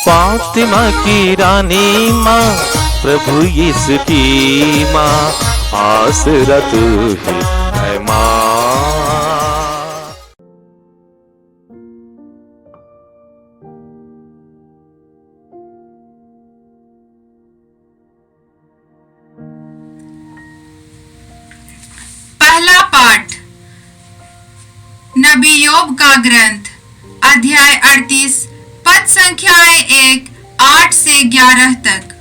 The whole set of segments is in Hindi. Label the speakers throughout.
Speaker 1: फातिमा की रानी माँ, प्रभु यीशु की माँ, आसरा तू ही है माँ।
Speaker 2: पहला पाठ नबी योब का ग्रंथ, अध्याय 38, पद संख्याएं 1, 8 से 11 तक।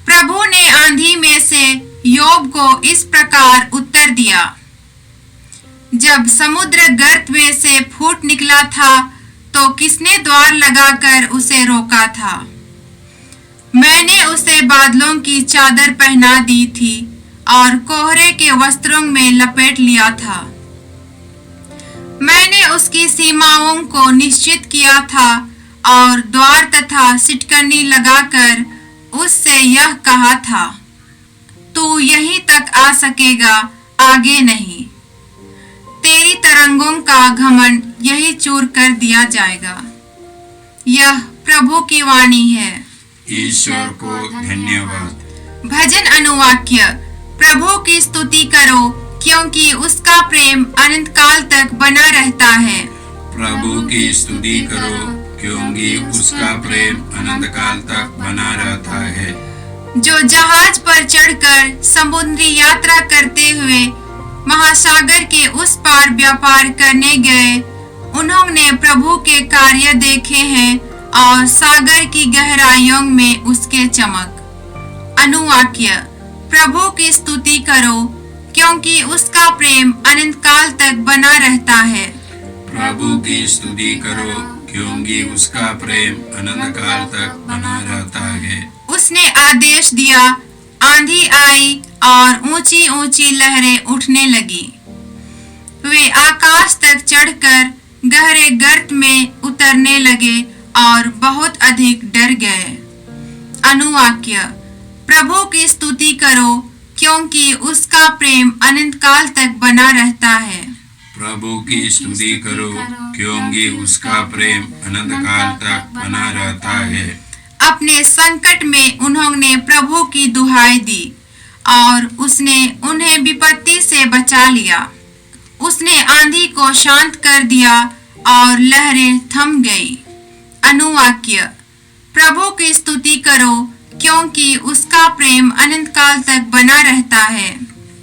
Speaker 2: प्रभु ने आंधी में से योब को इस प्रकार उत्तर दिया। जब समुद्र गर्त में से फूट निकला था तो किसने द्वार लगाकर उसे रोका था? मैंने उसे बादलों की चादर पहना दी थी और कोहरे के वस्त्रों में लपेट लिया था। मैंने उसकी सीमाओं को निश्चित किया था और द्वार तथा सिटकनी लगाकर उससे यह कहा था, तू यहीं तक आ सकेगा, आगे नहीं। तेरी तरंगों का घमंड यही चूर कर दिया जाएगा। यह प्रभु की वाणी है।
Speaker 3: ईश्वर को धन्यवाद।
Speaker 2: भजन अनुवाक्य। प्रभु की स्तुति करो, क्योंकि उसका प्रेम अनंत काल तक बना रहता है।
Speaker 3: प्रभु की स्तुति करो, क्योंकि उसका प्रेम अनंत काल तक बना रहता है।
Speaker 2: जो जहाज पर चढ़कर समुद्री यात्रा करते हुए महासागर के उस पार व्यापार करने गए, उन्होंने प्रभु के कार्य देखे हैं और सागर की गहराइयों में उसके चमक। अनुवाक्य। प्रभु की स्तुति करो, क्योंकि उसका प्रेम अनंत काल तक बना रहता है।
Speaker 3: प्रभु की स्तुति करो, क्योंकि उसका प्रेम अनंत काल तक बना रहता है।
Speaker 2: उसने आदेश दिया, आंधी आई और ऊंची ऊंची लहरें उठने लगी। वे आकाश तक चढ़कर गहरे गर्त में उतरने लगे और बहुत अधिक डर गए। अनुवाक्य। प्रभु की स्तुति करो, क्योंकि उसका प्रेम अनंत काल तक बना रहता है।
Speaker 3: प्रभु की स्तुति करो, क्योंकि उसका प्रेम अनंत काल तक बना रहता है।
Speaker 2: अपने संकट में उन्होंने प्रभु की दुहाई दी और उसने उन्हें विपत्ति से बचा लिया। उसने आंधी को शांत कर दिया और लहरें थम गई। अनुवाक्य। प्रभु की स्तुति करो, क्योंकि उसका प्रेम अनंत काल तक बना रहता है।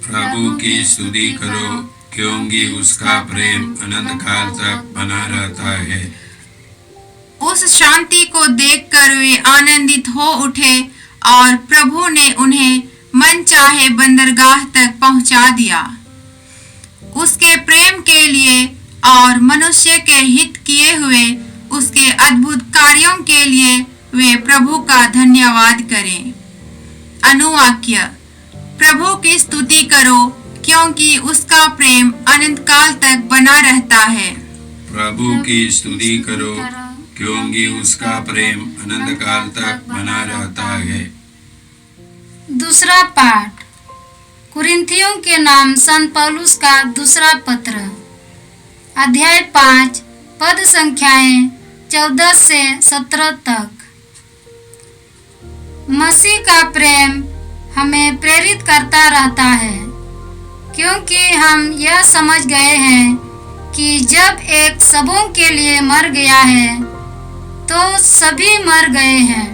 Speaker 3: प्रभु की स्तुति करो, क्योंकि उसका प्रेम अनंत काल तक बना रहता है।
Speaker 2: उस शांति को देखकर वे आनंदित हो उठे और प्रभु ने उन्हें मनचाहे बंदरगाह तक पहुंचा दिया। उसके प्रेम के लिए और मनुष्य के हित किए हुए उसके अद्भुत कार्यों के लिए वे प्रभु का धन्यवाद करें। अनुवाक्य। प्रभु की स्तुति करो, क्योंकि उसका प्रेम अनंत काल तक बना रहता है।
Speaker 3: प्रभु की स्तुति करो, क्योंकि उसका प्रेम अनंत काल तक बना रहता है।
Speaker 4: दूसरा पाठ कुरिन्थियों के नाम संत पौलुस का दूसरा पत्र, अध्याय 5, पद संख्याएं 14 से 17 तक। मसीह का प्रेम हमें प्रेरित करता रहता है, क्योंकि हम यह समझ गए हैं कि जब एक सबों के लिए मर गया है तो सभी मर गए हैं।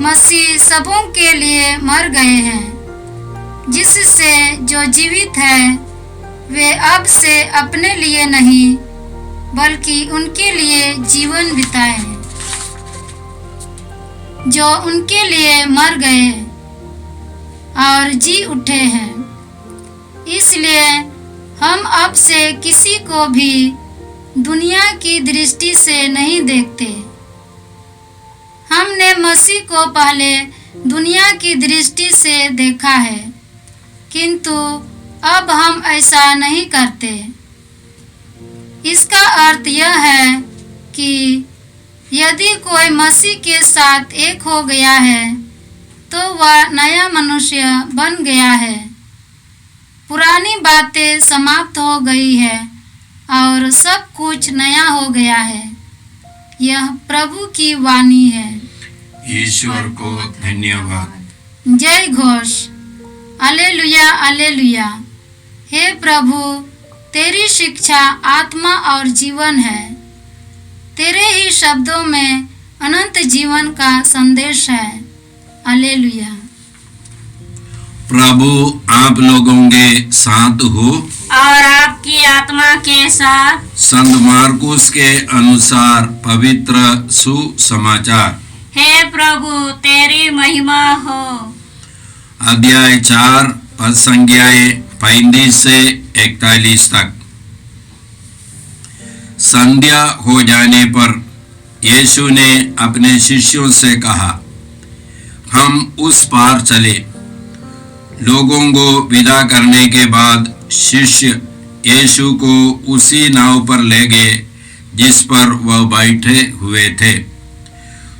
Speaker 4: मसीह सबों के लिए मर गए हैं, जिससे जो जीवित है वे अब से अपने लिए नहीं बल्कि उनके लिए जीवन बिताए, जो उनके लिए मर गए और जी उठे हैं। इसलिए हम अब से किसी को भी दुनिया की दृष्टि से नहीं देखते। हमने मसीह को पहले दुनिया की दृष्टि से देखा है, किंतु अब हम ऐसा नहीं करते। इसका अर्थ यह है कि यदि कोई मसीह के साथ एक हो गया है तो वह नया मनुष्य बन गया है। पुरानी बातें समाप्त हो गई है और सब कुछ नया हो गया है। यह प्रभु की वाणी है।
Speaker 3: ईश्वर को धन्यवाद।
Speaker 4: जय घोष। अलेलुया अलेलुया। हे प्रभु, तेरी शिक्षा आत्मा और जीवन है। तेरे ही शब्दों में अनंत जीवन का संदेश है। अलेलुया।
Speaker 3: प्रभु आप लोगों के साथ हो
Speaker 5: और आपकी आत्मा के साथ।
Speaker 3: संत मार्कुस के अनुसार पवित्र सुसमाचार।
Speaker 5: हे प्रभु, तेरी महिमा हो।
Speaker 3: अध्याय 4 पद संज्ञाएं 35 से 41 तक। संध्या हो जाने पर यीशु ने अपने शिष्यों से कहा, हम उस पार चले। लोगों को विदा करने के बाद शिष्य यीशु को उसी नाव पर ले गए जिस पर वह बैठे हुए थे।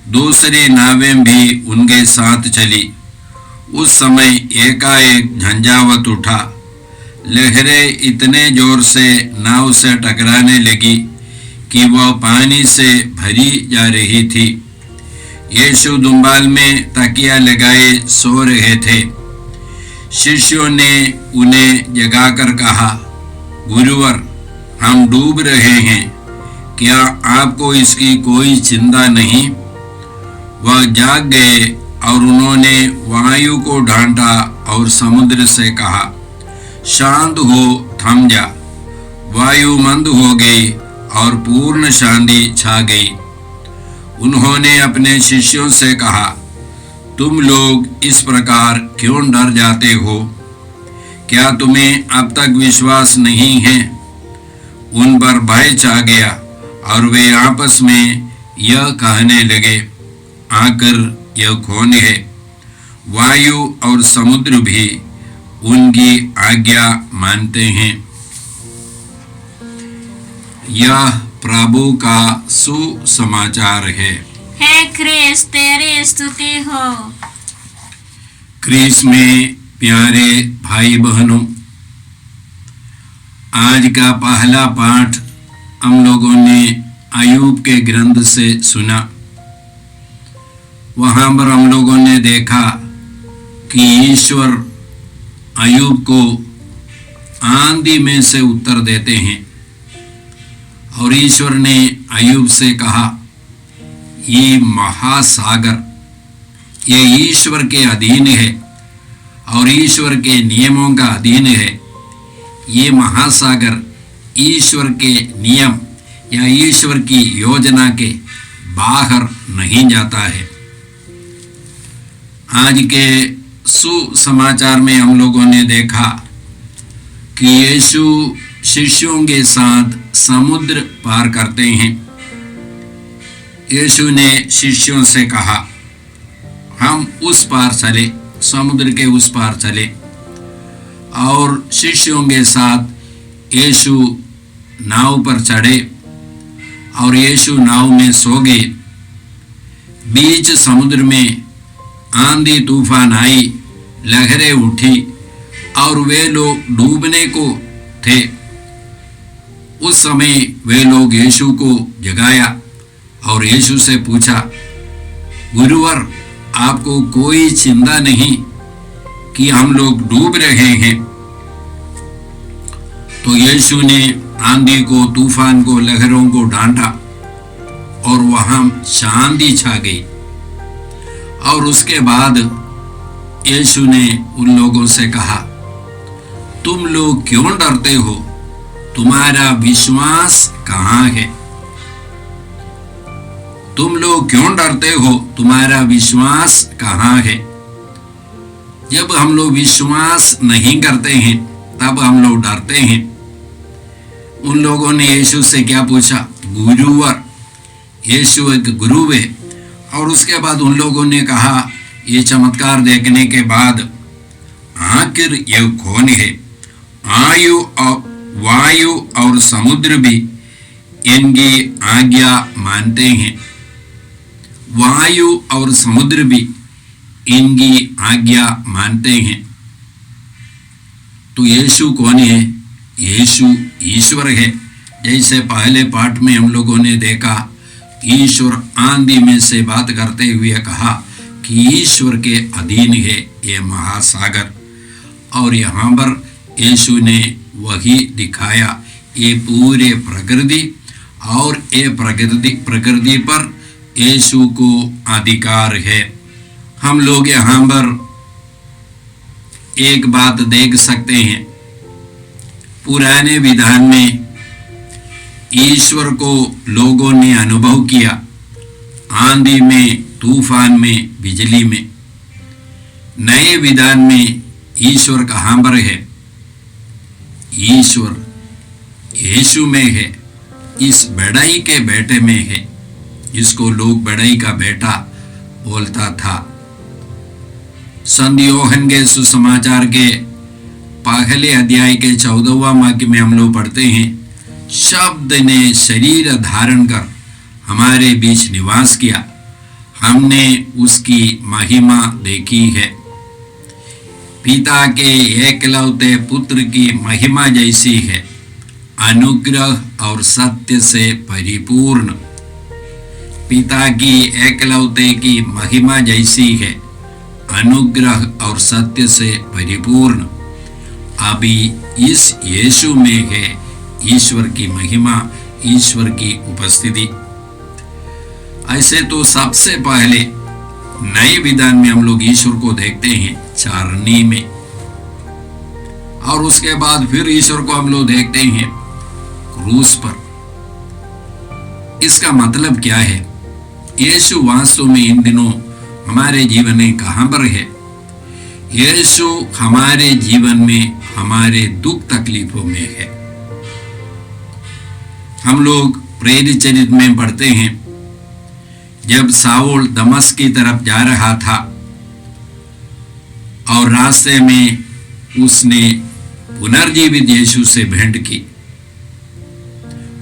Speaker 3: दूसरी नावें भी उनके साथ चली। उस समय एकाएक झंझावत उठा। लहरें इतने जोर से नाव से टकराने लगी कि वह पानी से भरी जा रही थी। यीशु दुम्बाल में तकिया लगाए सो रहे थे। शिष्यों ने उन्हें जगाकर कहा, गुरुवर, हम डूब रहे हैं, क्या आपको इसकी कोई चिंता नहीं? वह जाग गए और उन्होंने वायु को डांटा और समुद्र से कहा, शांत हो, थम जा। वायु मंद हो गई और पूर्ण शांति छा गई। उन्होंने अपने शिष्यों से कहा, तुम लोग इस प्रकार क्यों डर जाते हो? क्या तुम्हें अब तक विश्वास नहीं है? उन पर भय छा गया और वे आपस में यह कहने लगे, आखिर यह कौन है? वायु और समुद्र भी उनकी आज्ञा मानते हैं। यह प्रभु का सुसमाचार है।
Speaker 5: हे क्रिस्त, तेरी स्तुति हो।
Speaker 3: क्रिस्त में प्यारे भाई बहनों, आज का पहला पाठ हम लोगों ने अय्यूब के ग्रंथ से सुना। वहां पर हम लोगों ने देखा कि ईश्वर अय्यूब को आंधी में से उत्तर देते हैं और ईश्वर ने अय्यूब से कहा, ये महासागर ये ईश्वर के अधीन है और ईश्वर के नियमों का अधीन है। ये महासागर ईश्वर के नियम या ईश्वर की योजना के बाहर नहीं जाता है। आज के सुसमाचार में हम लोगों ने देखा कि यीशु शिष्यों के साथ समुद्र पार करते हैं। यीशु ने शिष्यों से कहा, हम उस पार चले, समुद्र के उस पार चले। और शिष्यों के साथ यीशु नाव पर चढ़े और यीशु नाव में सो गए। बीच समुद्र में आंधी तूफान आई, लहरें उठी और वे लोग डूबने को थे। उस समय वे लोग यीशु को जगाया और यीशु से पूछा, गुरुवर, आपको कोई चिंता नहीं कि हम लोग डूब रहे हैं? तो यीशु ने आंधी को, तूफान को, लहरों को डांटा और वहां शांति छा गई। और उसके बाद यीशु ने उन लोगों से कहा, तुम लोग क्यों डरते हो? तुम्हारा विश्वास कहाँ है? तुम लोग क्यों डरते हो? तुम्हारा विश्वास कहाँ है? जब हम लोग विश्वास नहीं करते हैं तब हम लोग डरते हैं। उन लोगों ने यीशु से क्या पूछा? गुरुवर। यीशु एक गुरु है। और उसके बाद उन लोगों ने कहा, ये चमत्कार देखने के बाद, आखिर यह कौन है? वायु और समुद्र भी इनकी आज्ञा मानते हैं। वायु और समुद्र भी इनकी आज्ञा मानते हैं। तो यीशु कौन है? यीशु ईश्वर है। जैसे पहले पाठ में हम लोगों ने देखा, ईश्वर आंधी में से बात करते हुए कहा कि ईश्वर के अधीन है ये महासागर, और यहाँ पर यीशु ने वही दिखाया, ये पूरे प्रकृति, और ये प्रकृति पर यीशु को अधिकार है। हम लोग यहाँ पर एक बात देख सकते हैं, पुराने विधान में ईश्वर को लोगों ने अनुभव किया, आंधी में, तूफान में, बिजली में। नए विधान में ईश्वर कहाँ पर है? ईश्वर यीशु में है, इस बढ़ई के बेटे में है, जिसको लोग बढ़ई का बेटा बोलता था। संत योहन के सुसमाचार के पहले अध्याय के 14वां वाक्य में हम लोग पढ़ते हैं, शब्द ने शरीर धारण कर हमारे बीच निवास किया, हमने उसकी महिमा देखी है, पिता के एकलौते पुत्र की महिमा जैसी है, अनुग्रह और सत्य से परिपूर्ण। पिता की एकलौते की महिमा जैसी है, अनुग्रह और सत्य से परिपूर्ण। अभी इस यीशु में है ईश्वर की महिमा, ईश्वर की उपस्थिति। ऐसे तो सबसे पहले नए विधान में हम लोग ईश्वर को देखते हैं चारनी में, और उसके बाद फिर ईश्वर को हम लोग देखते हैं क्रूस पर। इसका मतलब क्या है? यीशु वास्तव में इन दिनों हमारे जीवन में कहां पर है? यीशु हमारे जीवन में, हमारे दुख तकलीफों में है। हम लोग प्रेरित चरित्र में पढ़ते हैं, जब साउल दमस्क की तरफ जा रहा था और रास्ते में उसने पुनर्जीवित यीशु से भेंट की।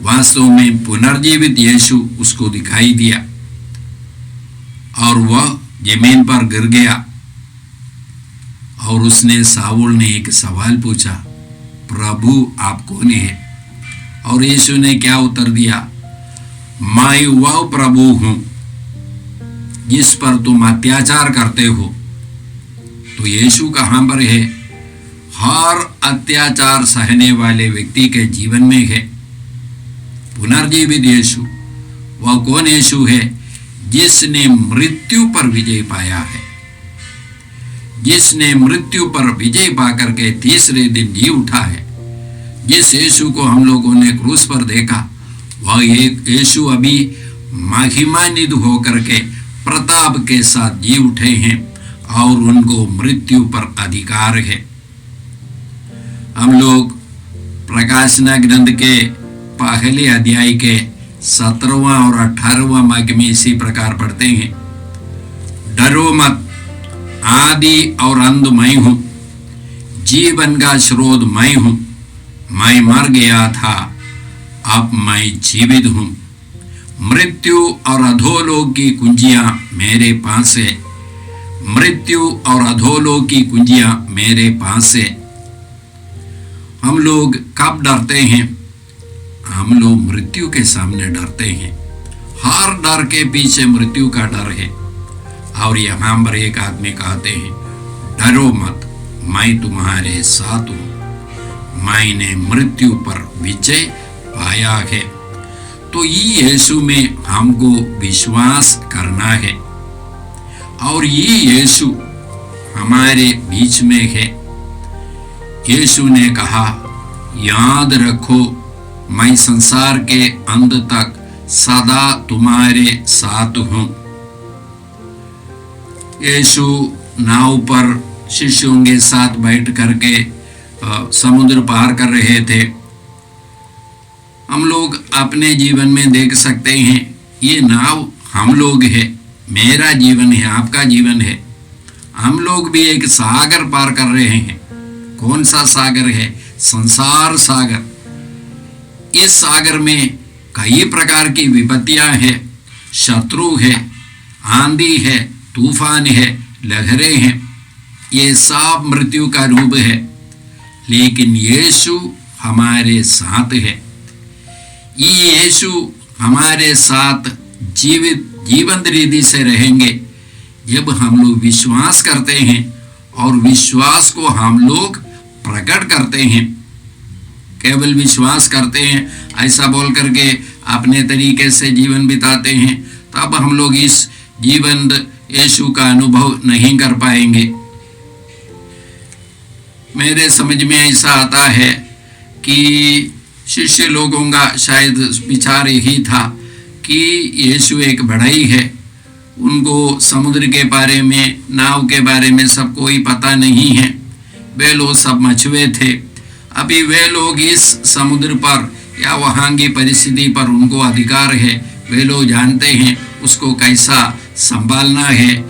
Speaker 3: वास्तव में पुनर्जीवित यीशु उसको दिखाई दिया और वह जमीन पर गिर गया, और उसने साउल ने एक सवाल पूछा, प्रभु आप कौन है? और यीशु ने क्या उत्तर दिया? मैं वह प्रभु हूं जिस पर तुम अत्याचार करते हो। तो यीशु कहां पर है? हर अत्याचार सहने वाले व्यक्ति के जीवन में है पुनर्जीवित यीशु। वह कौन यीशु है? जिसने मृत्यु पर विजय पाया है, जिसने मृत्यु पर विजय पाकर के तीसरे दिन जी उठा है। जिस यीशु को हम लोगों ने क्रूस पर देखा, वह एक यीशु अभी महिमान्वित होकर के प्रताप के साथ जी उठे हैं, और उनको मृत्यु पर अधिकार है। हम लोग प्रकाशना ग्रंथ के पहले अध्याय के 17वां और 18वां वाक्य में इसी प्रकार पढ़ते हैं, डरो मत, आदि और अंत मैं हूं, जीवन का स्रोत मैं हूं। मैं मर गया था, अब मैं जीवित हूं। मृत्यु और अधोलोक की कुंजियां मेरे पास है। मृत्यु और अधोलोक की कुंजियां मेरे पास है। हम लोग कब डरते हैं? हम लोग मृत्यु के सामने डरते हैं। हर डर के पीछे मृत्यु का डर है। और यहाँ पर एक आदमी कहते हैं, डरो मत, मैं तुम्हारे साथ हूं, मैंने मृत्यु पर विजय पाया है। तो ये यीशु में हमको विश्वास करना है, और ये यीशु हमारे बीच में है। यीशु ने कहा, याद रखो मैं संसार के अंत तक सदा तुम्हारे साथ हूं। यीशु नाव पर शिष्यों के साथ बैठ करके समुद्र पार कर रहे थे। हम लोग अपने जीवन में देख सकते हैं, ये नाव हम लोग है, मेरा जीवन है, आपका जीवन है। हम लोग भी एक सागर पार कर रहे हैं। कौन सा सागर है? संसार सागर। इस सागर में कई प्रकार की विपत्तियां हैं, शत्रु है, आंधी है, तूफान है, लहरें हैं। ये सब मृत्यु का रूप है, लेकिन यीशु हमारे साथ है। ये यीशु हमारे साथ जीवंत रीति से रहेंगे जब हम लोग विश्वास करते हैं और विश्वास को हम लोग प्रकट करते हैं। केवल विश्वास करते हैं ऐसा बोल करके अपने तरीके से जीवन बिताते हैं, तब हम लोग इस जीवंत यीशु का अनुभव नहीं कर पाएंगे। मेरे समझ में ऐसा आता है कि शिष्य लोगों का शायद विचार यही था कि यीशु एक बढ़ई है, उनको समुद्र के बारे में, नाव के बारे में सब कोई पता नहीं है। वे लोग सब मछुए थे। अभी वे लोग इस समुद्र पर या वहाँ की परिस्थिति पर उनको अधिकार है, वे लोग जानते हैं उसको कैसा संभालना है,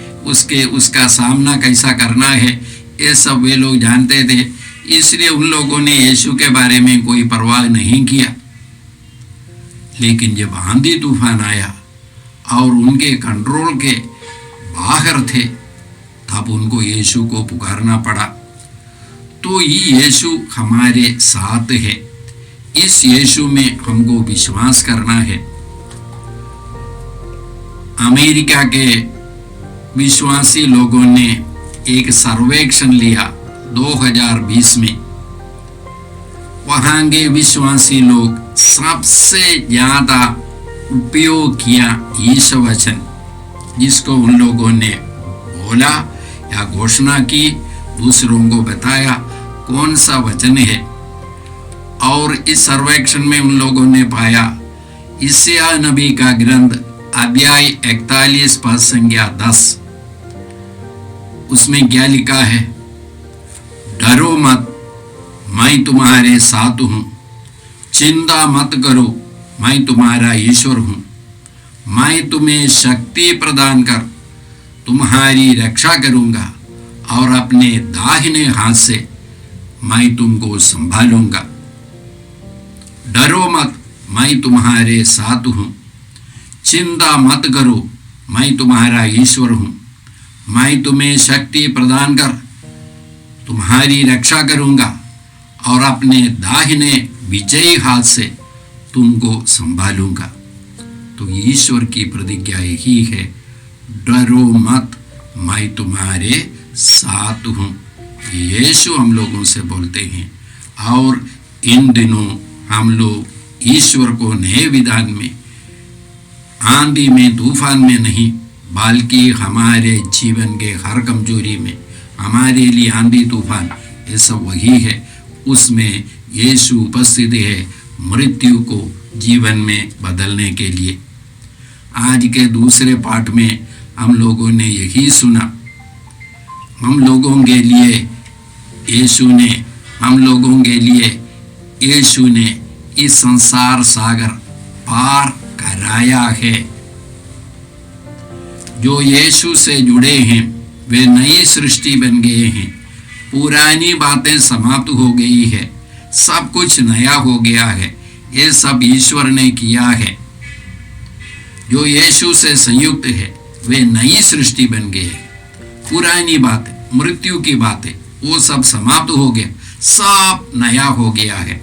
Speaker 3: उसका सामना कैसा करना है, ये सब वे लोग जानते थे। इसलिए उन लोगों ने यीशु के बारे में कोई परवाह नहीं किया। लेकिन जब आंधी तूफान आया और उनके कंट्रोल के बाहर थे, तब उनको यीशु को पुकारना पड़ा। तो ये यीशु हमारे साथ है, इस यीशु में हमको विश्वास करना है। अमेरिका के विश्वासी लोगों ने एक सर्वेक्षण लिया 2020 में। वहाँ के विश्वासी लोग सबसे ज्यादा उपयोग किया यीशु वचन, जिसको उन लोगों ने बोला या घोषणा की, दूसरों को बताया कौन सा वचन है। और इस सर्वेक्षण में उन लोगों ने पाया यशायाह नबी का ग्रंथ अध्याय 41 पद संख्या 10, उसमें क्या लिखा है? डरो मत, मैं तुम्हारे साथ हूं, चिंता मत करो, मैं तुम्हारा ईश्वर हूं, मैं तुम्हें शक्ति प्रदान कर तुम्हारी रक्षा करूंगा और अपने दाहिने हाथ से मैं तुमको संभालूंगा। डरो मत, मैं तुम्हारे साथ हूं, चिंता मत करो, मैं तुम्हारा ईश्वर हूं, मैं तुम्हें शक्ति प्रदान कर तुम्हारी रक्षा करूंगा और अपने दाहिने विजयी हाथ से तुमको संभालूंगा। तो ईश्वर की प्रतिज्ञा यही है, डरो मत, मैं तुम्हारे साथ हूं। यीशु हम लोगों से बोलते हैं। और इन दिनों हम लोग ईश्वर को नए विधान में, आंधी में, तूफान में नहीं, बल्कि हमारे जीवन के हर कमजोरी में, हमारे लिए आंधी तूफान ये सब वही है, उसमें यीशु उपस्थित है मृत्यु को जीवन में बदलने के लिए। आज के दूसरे पाठ में हम लोगों ने यही सुना, हम लोगों के लिए यीशु ने इस संसार सागर पार कराया है। जो यीशु से जुड़े हैं वे नई सृष्टि बन गए हैं। पुरानी बातें समाप्त हो गई है, सब कुछ नया हो गया है। ये सब ईश्वर ने किया है। जो यीशु से संयुक्त है वे नई सृष्टि बन गए हैं। पुरानी बातें, मृत्यु की बातें, वो सब समाप्त हो गया, सब नया हो गया है।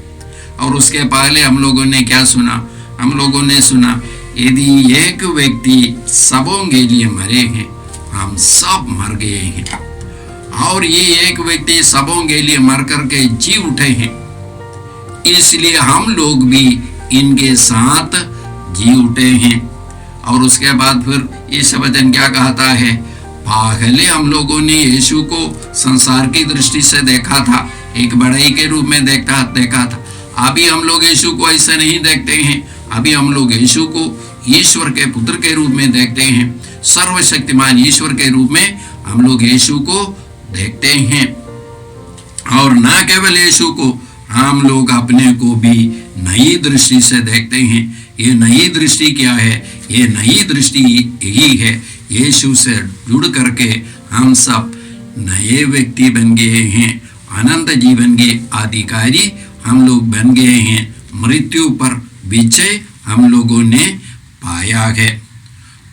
Speaker 3: और उसके पहले हम लोगों ने क्या सुना? हम लोगों ने सुना, यदि एक व्यक्ति सबों के लिए मरे हैं, हम सब मर गए हैं। और ये एक व्यक्ति सबों के लिए मर करके जी उठे हैं, इसलिए हम लोग भी इनके साथ जी उठे हैं। और उसके बाद फिर इस वचन क्या कहता है? पहले हम लोगों ने यीशु को संसार की दृष्टि से देखा था, एक बढ़ई के रूप में देखा था। अभी हम लोग यीशु को ऐसा नहीं देखते हैं। अभी हम लोग यीशु को ईश्वर के पुत्र के रूप में देखते हैं। सर्वशक्तिमान ईश्वर के रूप में हम लोग यीशु को देखते हैं। और न केवल यीशु को, हम लोग अपने को भी नई दृष्टि से देखते हैं। ये नई दृष्टि क्या है? ये नई दृष्टि यही है, यीशु से जुड़ करके हम सब नए व्यक्ति बन गए हैं। अनंत जीवन के अधिकारी हम लोग बन गए हैं। मृत्यु पर विजय हम लोगों ने पाया है।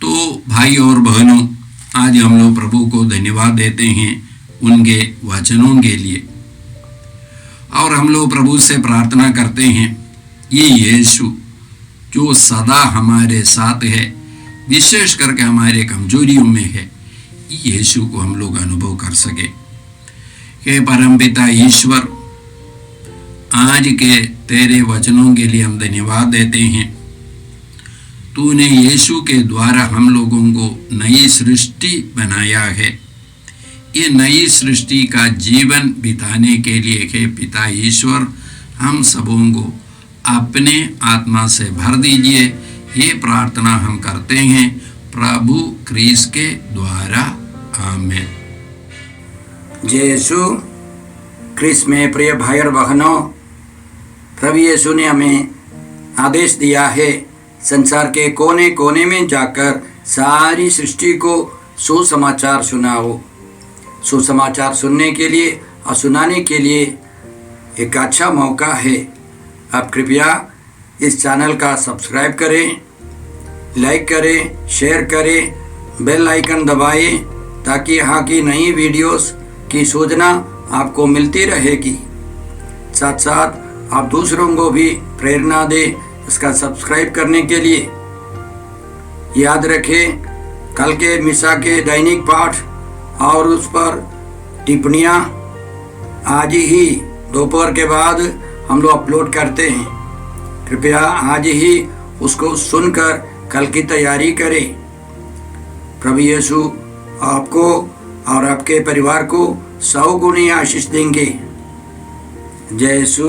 Speaker 3: तो भाई और बहनों, आज हम लोग प्रभु को धन्यवाद देते हैं उनके वचनों के लिए। और हम लोग प्रभु से प्रार्थना करते हैं, ये यीशु जो सदा हमारे साथ है, विशेष करके हमारे कमजोरियों में है, यीशु को हम लोग अनुभव कर सके। हे परमपिता ईश्वर, आज के तेरे वचनों के लिए हम धन्यवाद देते हैं। तूने यीशु के द्वारा हम लोगों को नई सृष्टि बनाया है। ये नई सृष्टि का जीवन बिताने के लिए हे पिता ईश्वर, हम सबों को अपने आत्मा से भर दीजिए। ये प्रार्थना हम करते हैं प्रभु क्रिस्त के द्वारा, आमीन।
Speaker 6: जय यीशु क्रिस्त में प्रिय भाई और बहनों, प्रभु यीशु ने हमें आदेश दिया है संसार के कोने कोने में जाकर सारी सृष्टि को सुसमाचार सुनाओ। सुसमाचार सुनने के लिए और सुनाने के लिए एक अच्छा मौका है। आप कृपया इस चैनल का सब्सक्राइब करें, लाइक करें, शेयर करें, बेल आइकन दबाएं ताकि यहाँ की नई वीडियोस की सूचना आपको मिलती रहेगी। साथ साथ आप दूसरों को भी प्रेरणा दें इसका सब्सक्राइब करने के लिए। याद रखें, कल के मिसा के दैनिक पाठ और उस पर टिप्पणियाँ आज ही दोपहर के बाद हम लोग अपलोड करते हैं। कृपया आज ही उसको सुनकर कल की तैयारी करें। प्रभु यीशु आपको और आपके परिवार को 100 गुनी आशीष देंगे। जय यीशु।